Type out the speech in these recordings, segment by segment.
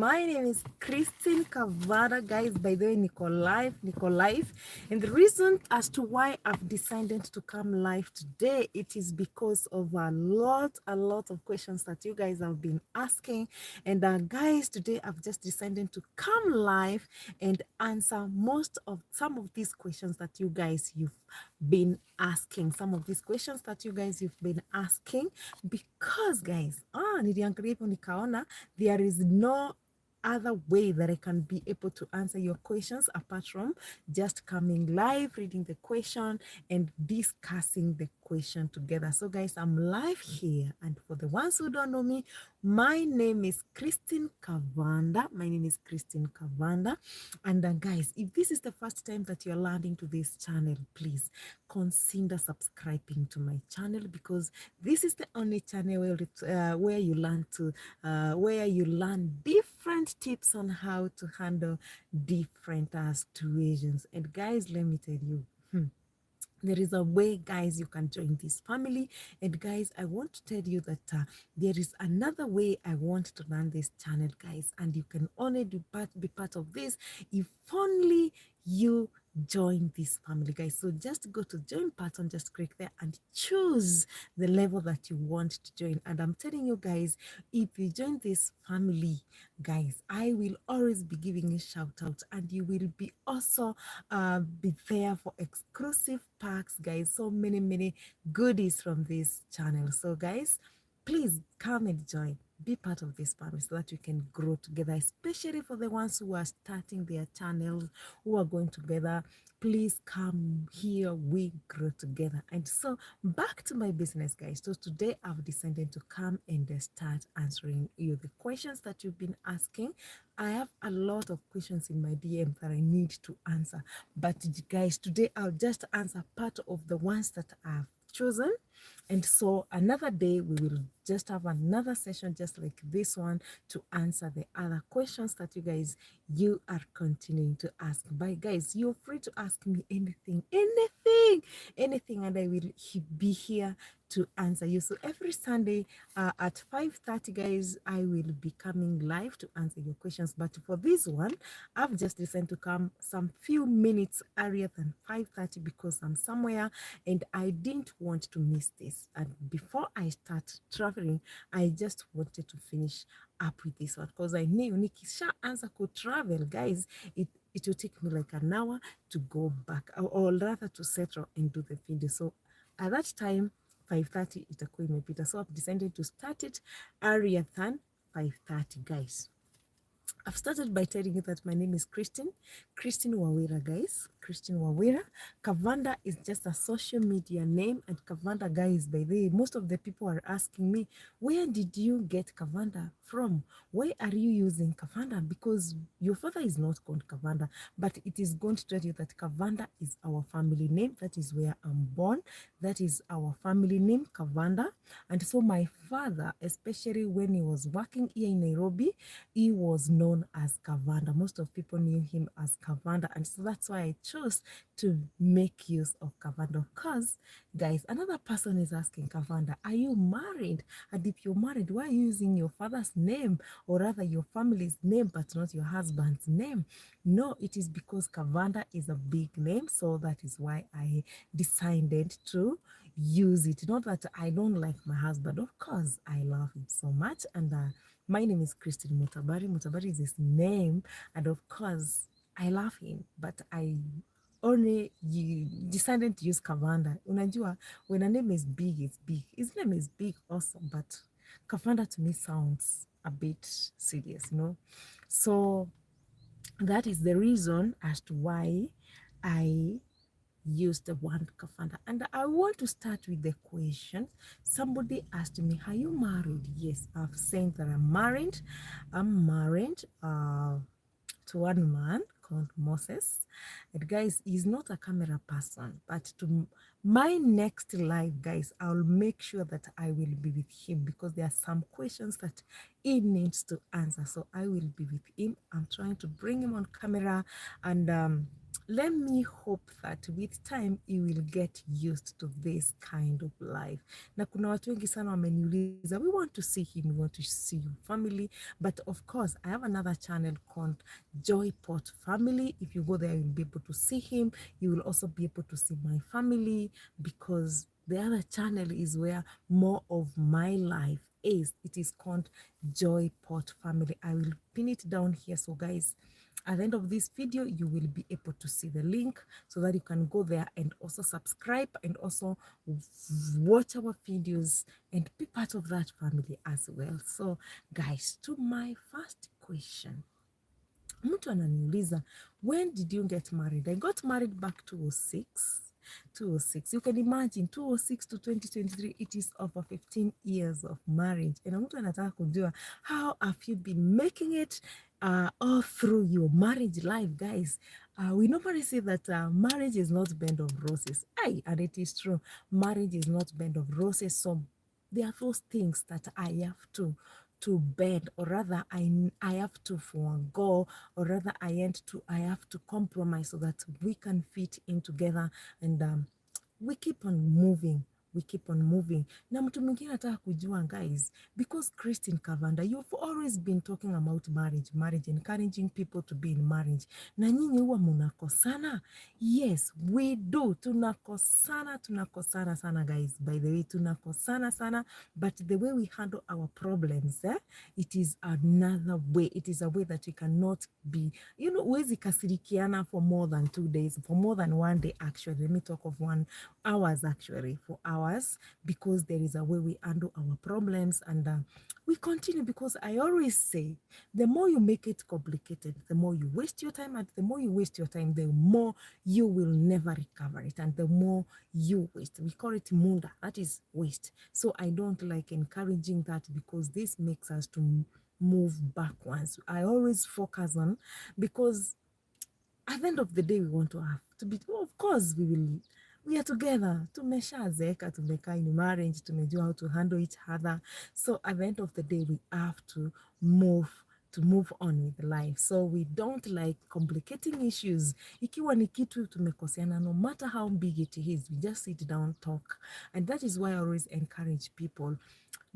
My name is Christine Kavada, guys. By the way, Nico Live. And the reason as to why I've decided to come live today, it is because of a lot of questions that you guys have been asking. And guys, today I've just decided to come live and answer some of these questions that you guys you've been asking. Some of these questions that you guys you've been asking, because guys, niliangalia hivyo nikaona there is no other way that I can be able to answer your questions apart from just coming live, reading the question and discussing the question together. So guys, I'm live here, and for the ones who don't know me, my name is Christine Kavanda. And guys, if this is the first time that you're landing to this channel, please consider subscribing to my channel, because this is the only channel where you learn different tips on how to handle different situations. And guys, let me tell you, there is a way, guys, you can join this family. And guys, I want to tell you that there is another way I want to run this channel, guys, and you can only be part of this if only you join this family, guys. So just go to join button, just click there and choose the level that you want to join. And I'm telling you guys, if you join this family, guys, I will always be giving a shout out, and you will be also be there for exclusive packs, guys. So many goodies from this channel. So guys, please come and join, be part of this family, so that we can grow together, especially for the ones who are starting their channels, who are going together. Please come here, we grow together. And so back to my business, guys. So today I've decided to come and start answering you the questions that you've been asking. I have a lot of questions in my DM that I need to answer, but guys, today I'll just answer part of the ones that I've chosen. And so another day we will just have another session just like this one to answer the other questions that you are continuing to ask. But guys, you're free to ask me anything, and I will be here to answer you. So every Sunday at 5:30, guys, I will be coming live to answer your questions. But for this one, I've just decided to come some few minutes earlier than 5:30 because I'm somewhere and I didn't want to miss this. And before I start traveling, I just wanted to finish up with this one, because I knew nikisha answer could travel, guys, it will take me like an hour to go back, or rather to settle and do the video. So at that time 5:30 itakuwa imepita, so I've decided to start it earlier than 5:30, guys. I've started by telling you that my name is Christine Wawira, guys. Christine Wawira. Kavanda is just a social media name, and Kavanda, guys, by the way, most of the people are asking me, where did you get Kavanda from? Why are you using Kavanda? Because your father is not called Kavanda, but it is going to tell you that Kavanda is our family name. That is where I'm born. That is our family name, Kavanda. And so my father, especially when he was working here in Nairobi, he was known as Kavanda. Most of people knew him as Kavanda, and so that's why I chose to make use of Kavanda. Because, guys, another person is asking, Kavanda, are you married? And if you're married, why are you using your father's name, or rather your family's name, but not your husband's name? No, it is because Kavanda is a big name, so that is why I decided to use it. Not that I don't like my husband, of course I love him so much. And my name is Christine Mutabari. Mutabari is his name, and of course I love him, but I only decided to use Kavanda. Unajua, when a name is big, it's big. His name is big also, but Kavanda to me sounds a bit serious, you know. So that is the reason as to why I use the word Kavanda. And I want to start with the question. Somebody asked me, are you married? Yes, I've said that I'm married. I'm married to one man called Moses. And guys, he's not a camera person, but to my next live, guys, I'll make sure that I will be with him because there are some questions that he needs to answer. So I will be with him. I'm trying to bring him on camera, and let me hope that with time he will get used to this kind of life. Na kuna watu wengi sana wameniuliza, we want to see him, we want to see your family, but of course I have another channel called Joy Pot Family. If you go there, you'll be able to see him. You will also be able to see my family, because the other channel is where more of my life is. It is called Joy Pot Family. I will pin it down here. So guys, at the end of this video, you will be able to see the link so that you can go there and also subscribe and also watch our videos and be part of that family as well. So guys, to my first question, mtu ananiuliza, when did you get married? I got married back 2006. You can imagine 2006 to 2023, it is over 15 years of marriage. And mtu anataka kujua, how have you been making it all through your marriage life, guys? We normally say that marriage is not bed of roses. And it is true. Marriage is not bed of roses. So there are those things that I have to bend, or rather I have to forego, or rather I have to compromise so that we can fit in together, and we keep on moving. We keep on moving. Na mtu mwingine nataka kujua, guys, because Christine Kavanda, you've always been talking about marriage, encouraging people to be in marriage. Na nyinyi huwa munakosana? Yes, we do. Tunakosana sana, guys. By the way, tunakosana sana, but the way we handle our problems, it is another way. It is a way that we cannot be, huwezi kasirikiana for more than 2 days, for more than 1 day, actually. Let me talk of 1 hours, actually, for hours, because there is a way we handle our problems, and we continue, because I always say, the more you make it complicated, the more you waste your time, and the more you waste your time, the more you will never recover it, and the more you waste. We call it munda, that is waste. So I don't like encouraging that, because this makes us to move backwards. I always focus on, because at the end of the day, we want to have to be, of course, we are together. Tumeshazeeka, tumekaa in marriage, tumejua how to handle each other. So at the end of the day, we have to move on with life. So we don't like complicating issues. Ikiwa ni kitu tumekoseana, no matter how big it is, we just sit down, talk. And that is why I always encourage people,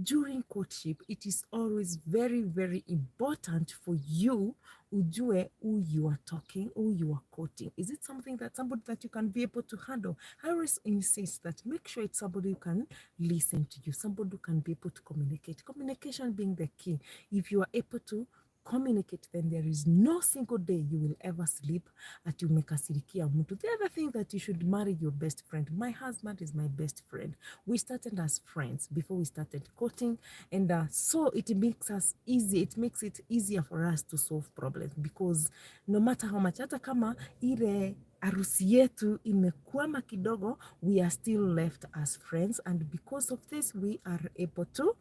during courtship, it is always very, very important for you ujue who you are talking, who you are courting. Is it somebody that you can be able to handle? I always insist that make sure it's somebody who can listen to you, somebody who can be able to communicate. Communication being the key. If you are able to communicate, then there is no single day you will ever sleep at umekasirikia mtu. The other thing that you should marry your best friend. My husband is my best friend. We started as friends before we started courting, and so it makes us easy. It makes it easier for us to solve problems, because no matter how much, hata kama ile harusi yetu imekwama kidogo, we are still left as friends, and because of this we are able to,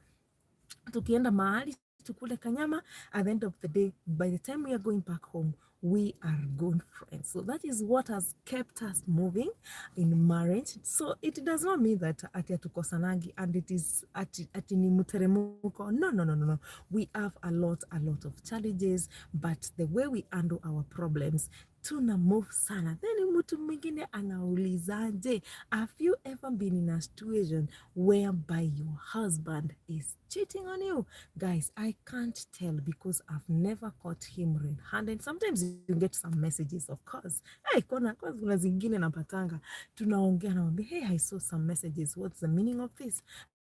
tukienda mahali tukule kanyama, at the end of the day, by the time we are going back home, we are good friends. So that is what has kept us moving in marriage. So it does not mean that ati hatukosanagi and it is ati ni muteremuko. No. We have a lot of challenges, but the way we handle our problems, tuna move sana. Then mtu mwingine anaulizaje, have you ever been in a situation whereby your husband is cheating on you? Guys, I can't tell, because I've never caught him red-handed. Sometimes you get some messages, of course. Hey, kuna zingine napatanga, tunaongea na hey, I saw some messages, what's the meaning of this?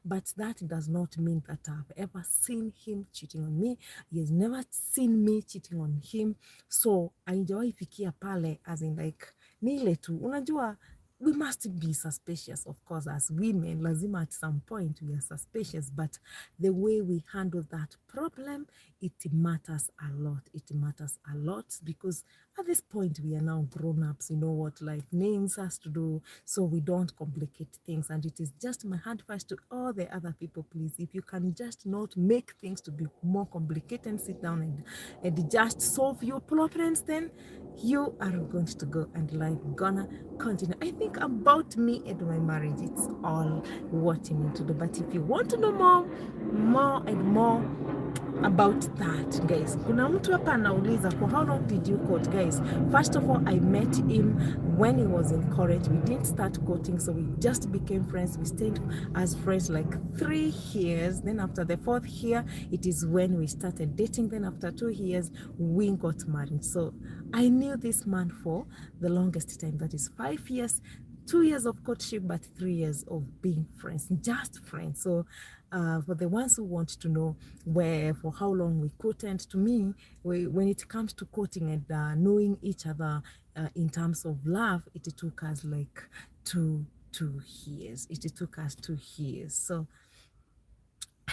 But that does not mean that I've ever seen him cheating on me. He has never seen me cheating on him. So haijawahi fikia pale, as in like, ni ile tu, unajua, we must be suspicious, of course, as women. Lazima at some point we are suspicious, but the way we handle that problem, it matters a lot. It matters a lot because at this point we are now grown-ups. You know what life needs us to do, so we don't complicate things. And it is just my advice to all the other people, please, if you can just not make things to be more complicated and sit down and just solve your problems, then you are going to go and life gonna continue. I think about me and my marriage, it's all what you need to do. But if you want to know more and more about that, guys, kuna mtu hapa anauliza, for how long did you court? Guys, first of all, I met him when he was in college. We didn't start courting, so we just became friends. We stayed as friends like 3 years. Then after the 4th year, it is when we started dating. Then after 2 years, we got married. So I knew this man for the longest time, that is 5 years. 2 years of courtship, but 3 years of being friends, just friends. So for the ones who want to know for how long we courted, to me, when it comes to courting and knowing each other in terms of love, it took us like two years. It took us 2 years. So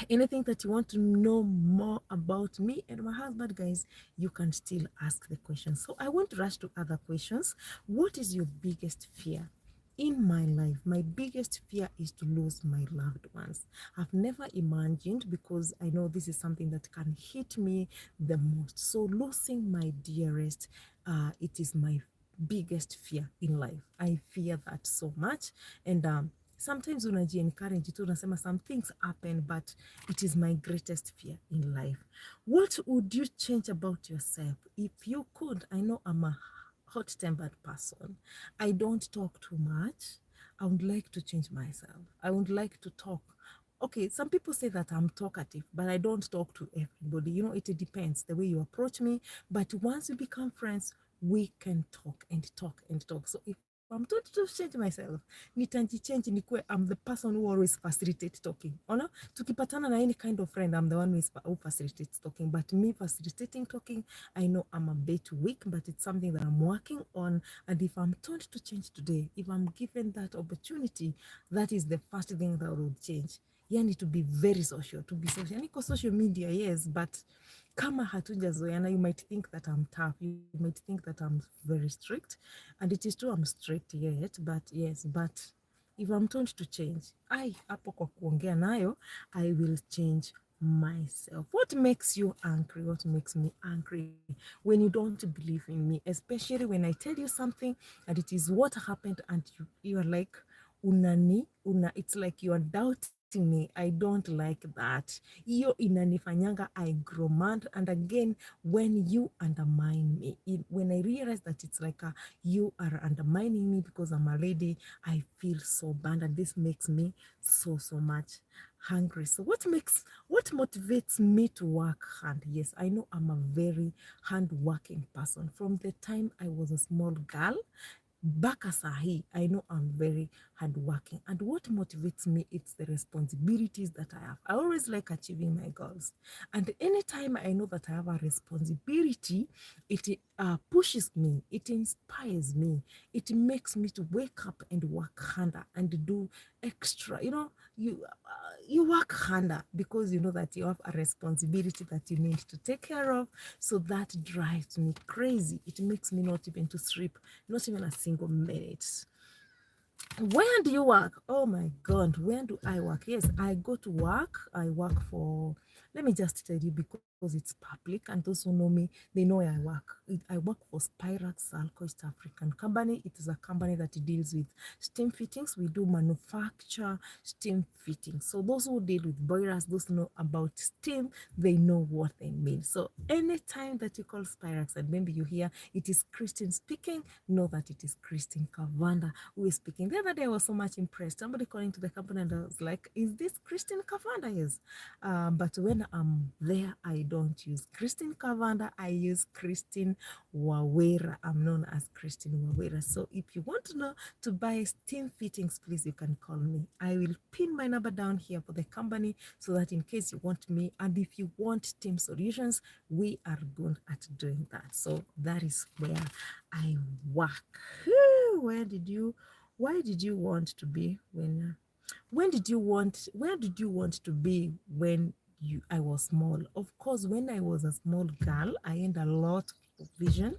anything that you want to know more about me and my husband, guys, you can still ask the questions. So I won't rush to other questions. What is your biggest fear? In my life, my biggest fear is to lose my loved ones. I've never imagined, because I know this is something that can hit me the most. So losing my dearest, it is my biggest fear in life. I fear that so much. And sometimes unaji-encourage tu, unasema some things happen, but it is my greatest fear in life. What would you change about yourself if you could? I know I'm a hot-tempered person. I don't talk too much. I would like to change myself. I would like to talk. Okay, some people say that I'm talkative, but I don't talk to everybody. You know, it depends the way you approach me. But once we become friends, we can talk and talk and talk. So if I'm trying to change myself, nitajichange nikuwe I'm the person who always facilitates talking. Ona, tukipatana na any kind of friend, I'm the one who facilitates talking. But me facilitating talking, I know I'm a bit weak, but it's something that I'm working on. And if I'm told to change today, if I'm given that opportunity, that is the first thing that will change. Yani to be very social, to be social. Yani social media, yes, but kama hatujazoeana, you might think that I'm tough, you might think that I'm very strict, and it is true I'm strict yet, but yes, but if I'm told to change, hapo kwa kuongea nayo, I will change myself. What makes you angry? What makes me angry? When you don't believe in me, especially when I tell you something and it is what happened, and you are like, it's like you are doubting me. I don't like that. Iyo inanifanyanga I grow mad. And again, when you undermine me, when I realize that it's like you are undermining me because I'm a lady, I feel so bad, and this makes me so much hungry. So what motivates me to work hard? Yes, I know I'm a very hard-working person. From the time I was a small girl, back as I know I'm very hardworking. And what motivates me, it's the responsibilities that I have. I always like achieving my goals. And anytime I know that I have a responsibility, it pushes me, it inspires me, it makes me to wake up and work harder and do extra. You know, you work harder because you know that you have a responsibility that you need to take care of. So that drives me crazy. It makes me not even to sleep, not even a single minute. Where do you work? Oh my God, where do I work? Yes, I go to work. I work for, let me just tell you because it's public, and those who know me, they know where I work. I work for Spirax Alco East African company. It is a company that deals with steam fittings. We do manufacture steam fittings. So those who deal with boilers, those who know about steam, they know what they mean. So anytime that you call Spirax and maybe you hear it is Christine speaking, know that it is Christine Kavanda who is speaking. The other day I was so much impressed. Somebody calling to the company and I was like, is this Christine Kavanda? Yes. But when I'm there, I don't use Christine Kavanda. I use Christine Wawera. I'm known as Christine Wawera. So if you want to know to buy steam fittings, please, you can call me. I will pin my number down here for the company so that in case you want me, and if you want steam solutions, we are good at doing that. So that is where I work. Where did you Why did you want to be where did you want to be when I was small? Of course, when I was a small girl, I had a lot of vision.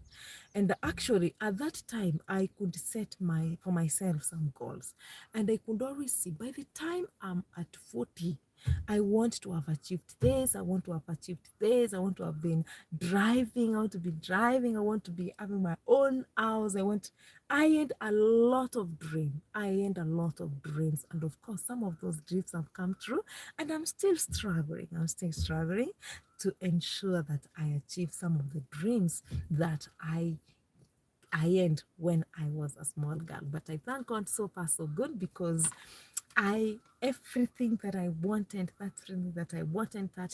And actually at that time I could set my for myself some goals. And I could always see by the time I'm at 40, I want to have achieved this, I want to have achieved this, I want to have been driving, I want to be driving, I want to be having my own house. I had a lot of dreams. I had a lot of dreams. And of course, some of those dreams have come true. And I'm still struggling. I'm still struggling to ensure that I achieve some of the dreams that I had when I was a small girl. But I thank God so far so good, because everything that I wanted, that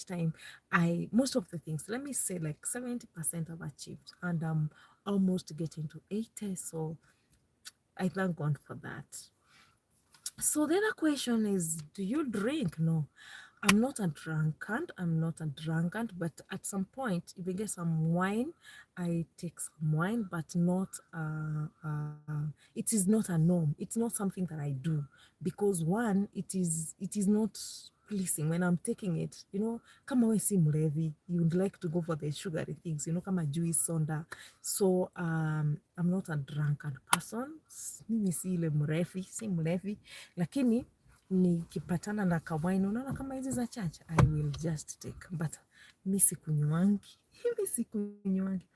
time, most of the things, let me say like 70% I've achieved, and I'm almost getting to 80. So I thank God for that. So the other question is, do you drink? No, I'm not a drunkard. I'm not a drunkard, but at some point, if I get some wine, I take some wine, but not. It is not a norm. It's not something that I do, because one, it is not pleasing when I'm taking it. Kama we si mlevi, you would like to go for the sugary things. Kama juice, soda. So I'm not a drunkard person. Mimi si ile mrefi, si mlevi, lakini nikipatana na kawaini, unaona kama hizi za church, I will just take, but mi sikunywangi. Mi sikunywangi.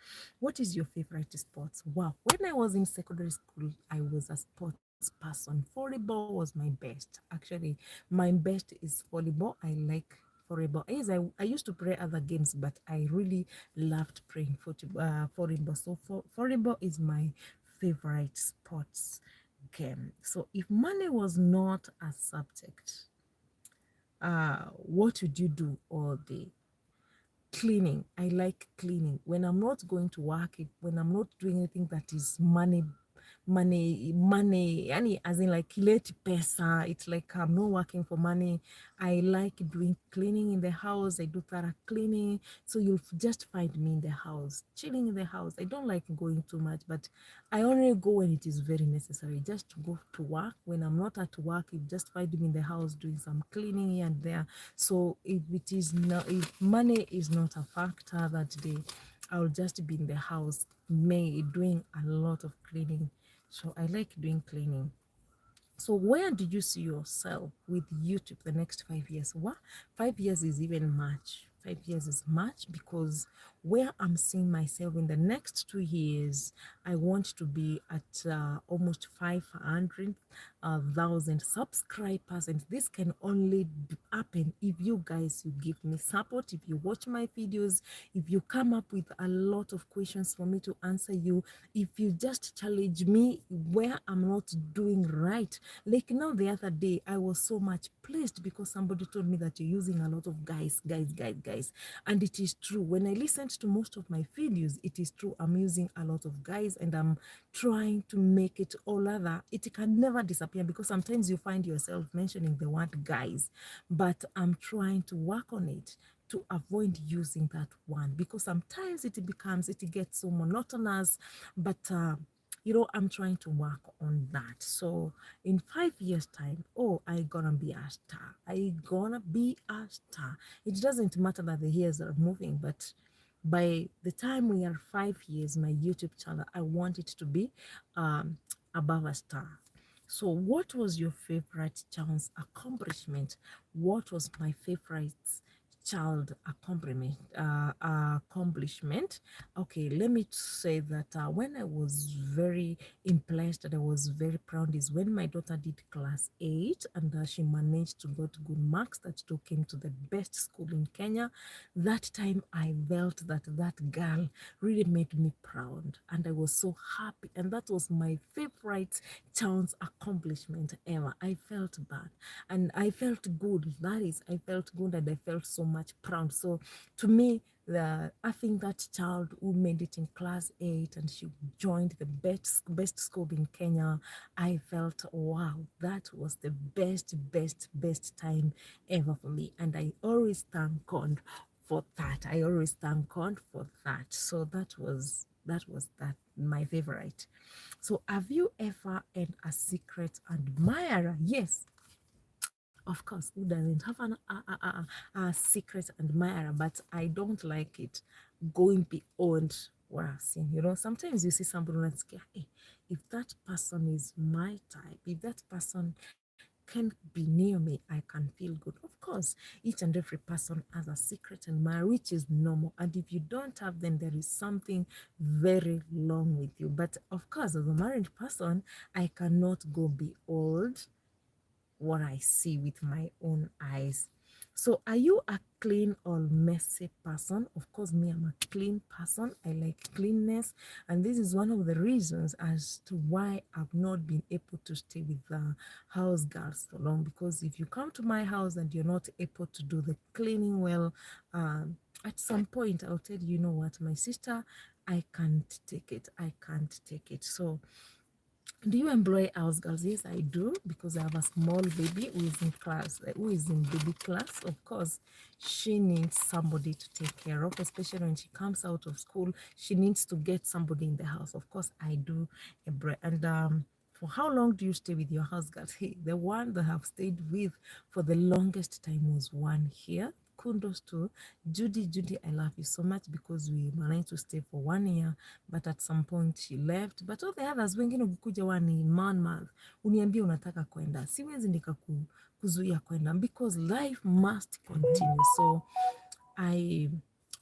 What is your favorite sports? Wow, when I was in secondary school, I was a sports person. Volleyball was my best. Actually, my best is volleyball. I like volleyball. Yes, I used to play other games, but I really loved playing volleyball. So volleyball is my favorite sports game. So if money was not a subject, what would you do all day? Cleaning. I like cleaning. When I'm not going to work, when I'm not doing anything that is money, yani as in like kileti pesa, it's like I'm not working for money. I like doing cleaning in the house. I do thorough cleaning. So you'll just find me in the house, chilling in the house. I don't like going too much, but I only go when it is very necessary, just to go to work. When I'm not at work, you just find me in the house doing some cleaning here and there. So if money is not a factor that day, I'll just be in the house, doing a lot of cleaning. So I like doing cleaning. So where do you see yourself with YouTube the next 5 years? What? 5 years is even much. 5 years is much, because where I'm seeing myself in the next 2 years, I want to be at almost 500,000 subscribers, and this can only happen if you guys, you give me support, if you watch my videos, if you come up with a lot of questions for me to answer you, if you just challenge me where I'm not doing right. Like now, the other day, I was so much pleased because somebody told me that you're using a lot of guys. And it is true. When I listened to most of my videos, it is true. I'm using a lot of guys, and I'm trying to make it all other. It can never disappear, because sometimes you find yourself mentioning the word guys, but I'm trying to work on it to avoid using that one, because sometimes it gets so monotonous. But I'm trying to work on that. So in 5 years time, oh, I gonna be a star. I gonna be a star. It doesn't matter that the years are moving, but by the time we are 5 years, my YouTube channel, I want it to be um, above a star. So what was your favorite child's accomplishment? What was my favorite child accomplishment? Okay, let me say that when I was very impressed and I was very proud is when my daughter did class 8, and she managed to get good marks that took him to the best school in Kenya. That time I felt that that girl really made me proud, and I was so happy, and that was my favorite child's accomplishment ever. I felt that, and I felt good. That is, I felt good, and I felt so much proud. So to me, I think that child who made it in class 8 and she joined the best school in Kenya, I felt, wow, that was the best time ever for me, and I always thank God for that. I always thank God for that. So that was That was that my favorite. So have you ever had a secret admirer? Yes, of course. Who doesn't have a secret admirer? But I don't like it going beyond what I've seen. You know, sometimes you see somebody that's like, hey, if that person is my type, if that person can be near me, I can feel good. Of course, each and every person has a secret admirer, which is normal. And if you don't have them, there is something very wrong with you. But of course, as a married person, I cannot go beyond what I see with my own eyes. So, are you a clean or messy person? Of course, me, I'm a clean person. I like cleanness, and this is one of the reasons as to why I've not been able to stay with the house girls for long. Because if you come to my house and you're not able to do the cleaning well, at some point I'll tell you, you know what, my sister, I can't take it. I can't take it. So do you employ house girls? Yes, I do, because I have a small baby who is in class, who is in baby class. Of course, she needs somebody to take care of, especially when she comes out of school. She needs to get somebody in the house. Of course, I do employ. And for how long do you stay with your house girls? Hey, the one that I've stayed with for the longest time was 1 year. Kudos to Judy. Judy, I love you so much, because we managed to stay for 1 year, but at some point she left. But all the others, wengine ukikuja wani month uniambia unataka kwenda, siwezi kuzuia kwenda, because life must continue. So I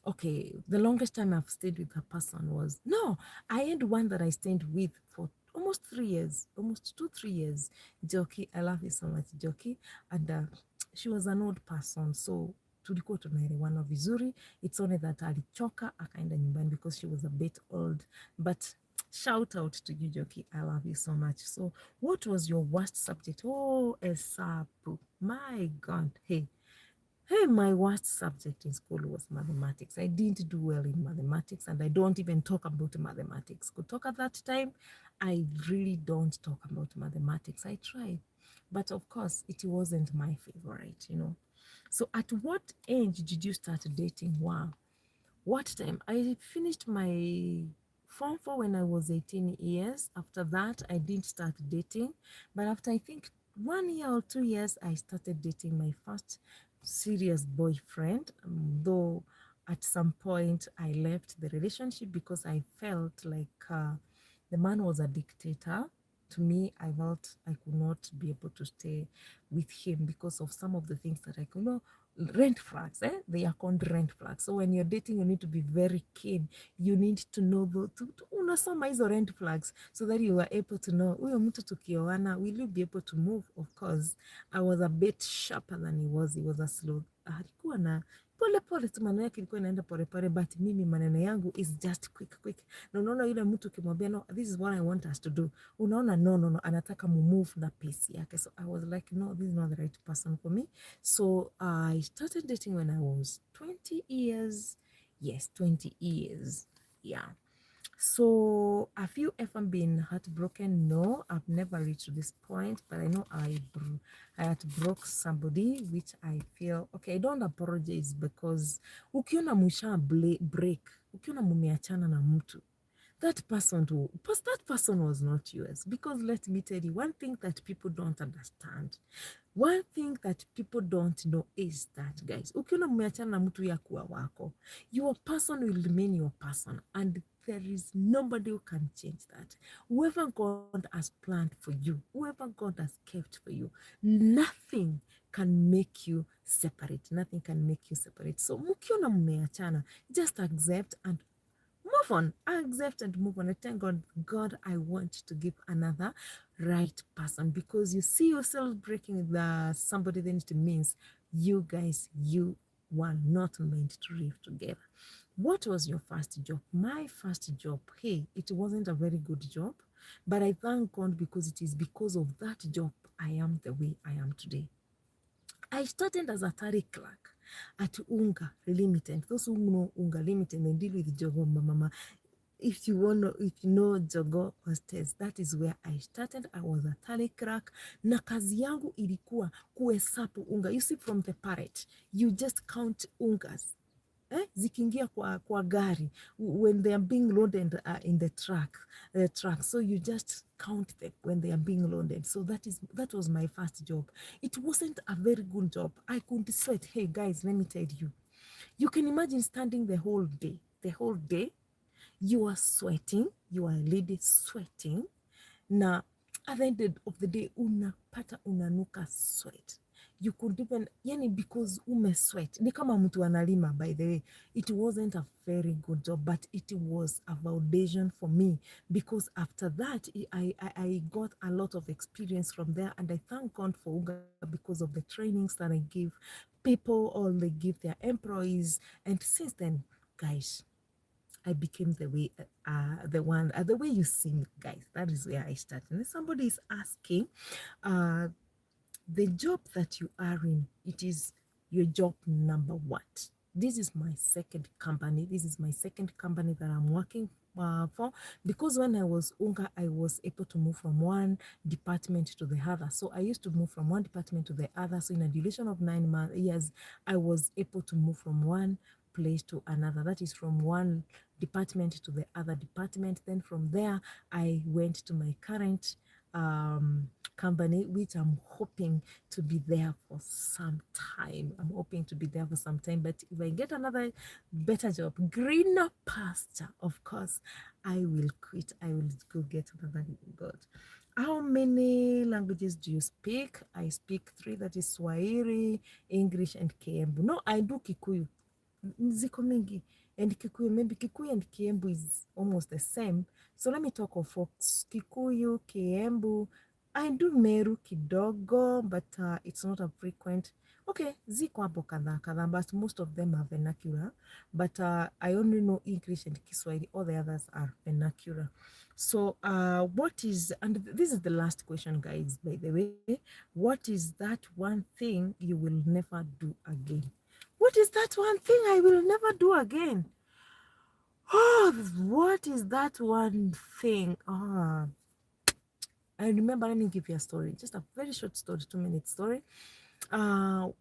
okay, the longest time I've stayed with a person was, no, I had one that I stayed with for almost 3 years, almost 2 3 years. Joki, I love you so much, Joki. And she was an old person, so tulikuwa tunaelewana vizuri. It's only that alichoka akaenda nyumbani because she was a bit old. But shout out to you, Joki. I love you so much. So what was your worst subject? Oh, Esapu. My God. Hey, my worst subject in school was mathematics. I didn't do well in mathematics, and I don't even talk about mathematics. Could talk at that time, I really don't talk about mathematics. I tried, but of course, it wasn't my favorite, you know. So, at what age did you start dating? Wow, what time? I finished my form 4 when I was 18 years. After that, I didn't start dating, but after I think 1 year or 2 years, I started dating my first serious boyfriend. Though at some point I left the relationship because I felt like the man was a dictator. To me, I felt I could not be able to stay with him because of some of the things that I could know. Rent flags, they are called rent flags. So when you're dating, you need to be very keen. You need to know unasoma hizo rent flags so that you are able to know huyo mtu tukioana, will you be able to move? Of course, I was a bit sharper than he was. He was a slow, alikuwa na pole pole tu, maneno yake ilikuwa inaenda pole pole, but mimi maneno yangu is just quick quick. Na unaona yule mtu ukimwambia no, this is what I want us to do, unaona no, anataka move na pace yake. So I was like, no, this is not the right person for me. So I started dating when I was 20 years. Yes, 20 years. Yeah. So, have you ever been heartbroken? No, I've never reached this point, but I know I had broke somebody, which I feel okay. I don't apologize, because ukiona musha break, ukiona mumeachana na mtu, that person was not yours. Because let me tell you one thing that people don't understand. One thing that people don't know is that, guys, ukiona mmeachana na mtu ya kuwa wako, your person will remain your person, and there is nobody who can change that. Whoever God has planned for you, whoever God has kept for you, nothing can make you separate. Nothing can make you separate. So mkiona mmeachana, just accept and move on. Accept and move on. I thank God, I want to give another right person, because you see yourself breaking with somebody, then it means you guys, you were not meant to live together. What was your first job? My first job, hey, it wasn't a very good job, but I thank God, because it is because of that job I am the way I am today. I started as a tari clerk at Unga Limited. Those who know Unga Limited, they deal with Jogo Mama. If you know Jogo Hostess, that is where I started. I was a tally clerk. Na kazi yangu ilikuwa kuhesabu unga. You see, from the parrot, you just count ungas. zikiingia kwa gari when they are being loaded in the truck, so you just count them when they are being loaded. So that was my first job. It wasn't a very good job. I could sweat. Hey guys, let me tell you, you can imagine standing the whole day you are sweating, you are lady sweating, na at the end of the day unapata unanuka sweat. You could even, yani, because sweat ni kama mtu analima. By the way, it wasn't a very good job, but it was a foundation for me, because after that I got a lot of experience from there, and I thank God for Uga because of the trainings that I give people, or they give their employees. And since then, guys, I became the way you see me, guys. That is where I started. And somebody is asking, uh, the job that you are in, it is your job number what? This is my second company. This is my second company that I'm working for, because when I was younger, I was able to move from one department to the other. So I used to move from one department to the other. So in a duration of 9 years, I was able to move from one place to another. That is from one department to the other department. Then from there, I went to my current company, which I'm hoping to be there for some time. I'm hoping to be there for some time. But if I get another better job, greener pasture, of course, I will quit. I will go get another God. How many languages do you speak? I speak 3, that is Swahili, English, and Kiembu. No, I do Kikuyu. Ziko mingi. And Kikuyu, maybe Kikuyu and Kiembu is almost the same. So let me talk of folks. Kikuyu, Kiembu. I do Meru kidogo, but it's not a frequent. Okay, ziko hapo kadhaa kadhaa, but most of them are vernacular. But I only know English and Kiswahili. All the others are vernacular. So what is, and this is the last question, guys, by the way, what is that one thing you will never do again? What is that one thing I will never do again? Oh, what is that one thing? I remember, let me give you a story, just a very short story, 2-minute story.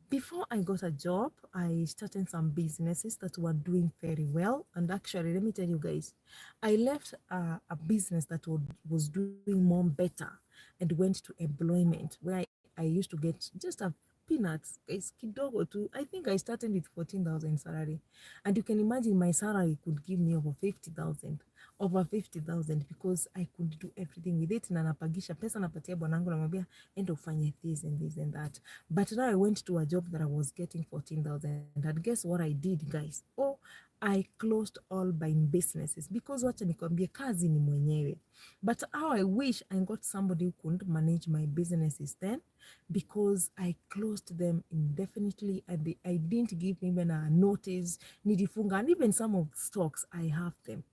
Before I got a job, I started some businesses that were doing very well. And actually, let me tell you guys, I left a business that was doing more better and went to employment, where I used to get just a peanuts, guys, kidogo too. I think I started with 14,000 salary. And you can imagine my salary could give me over 50,000, because I could do everything with it. Na napagisha pesa, napatia bwanangu, namwambia enda ufanye this and this and that. But now I went to a job that I was getting 14,000, and guess what I did, guys? Oh, I closed all my businesses, because wacha nikwambie, kazi ni mwenyewe. But how I wish I got somebody who could manage my businesses then, because I closed them indefinitely, and I didn't give even a notice, nidifunga, and even some of stocks, I have them.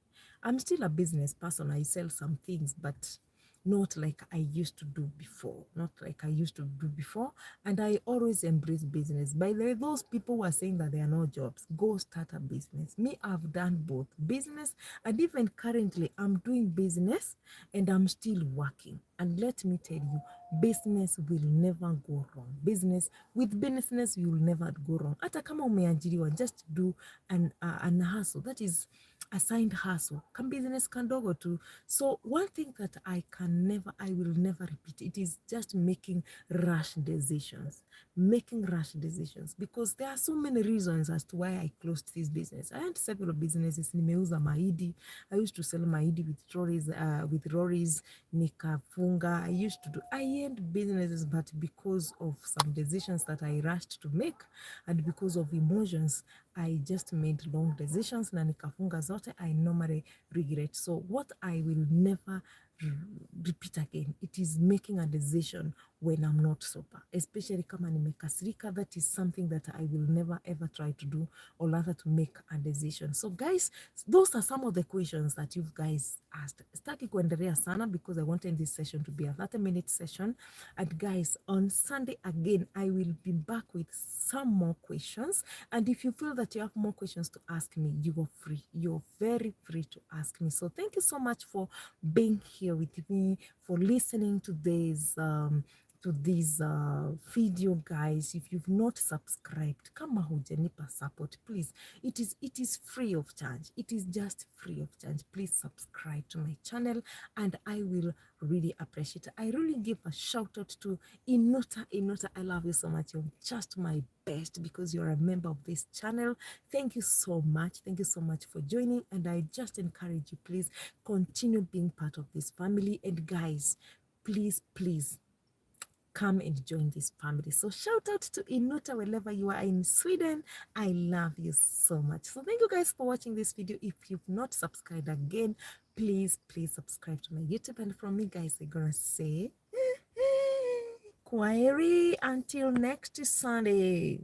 I'm still a business person. I sell some things, but not like I used to do before. Not like I used to do before. And I always embrace business. By the way, those people who are saying that there are no jobs, go start a business. Me, I've done both business, and even currently I'm doing business, and I'm still working. And let me tell you, business will never go wrong. With business, you will never go wrong. Hata kama umeajiriwa, just do an hustle. That is assigned hustle. Can business kandogo too. So one thing that I will never repeat, it is just making rash decisions. Making rash decisions, because there are so many reasons as to why I closed this business. I had several businesses. Nimeuza mahidi. I used to sell mahidi with lorries, nikafunga. I used to do high-end businesses, but because of some decisions that I rushed to make, and because of emotions, I just made long decisions na nikafunga zote. I normally regret. So what I will never repeat again, it is making a decision when I'm not sober, especially kama nimekasirika. That is something that I will never ever try to do, or rather to make a decision. So guys, those are some of the questions that you guys asked. Sitaki kuendelea sana, because I wanted this session to be a 30-minute session. And guys, on Sunday again, I will be back with some more questions. And if you feel that you have more questions to ask me, you are free. You're very free to ask me. So thank you so much for being here with me, for listening to to this video, guys. If you've not subscribed, kama hujanipa support, please, it is free of charge. It is just free of charge. Please subscribe to my channel and I will really appreciate it. I really give a shout out to Inota. I love you so much. You're just my best because you're a member of this channel. Thank you so much. Thank you so much for joining, and I just encourage you, please continue being part of this family. And guys, please come and join this family. So shout out to Inota wherever you are in Sweden. I love you so much. So thank you guys for watching this video. If you've not subscribed again, please subscribe to my YouTube. And from me, guys, I'm gonna say Kwaheri until next Sunday.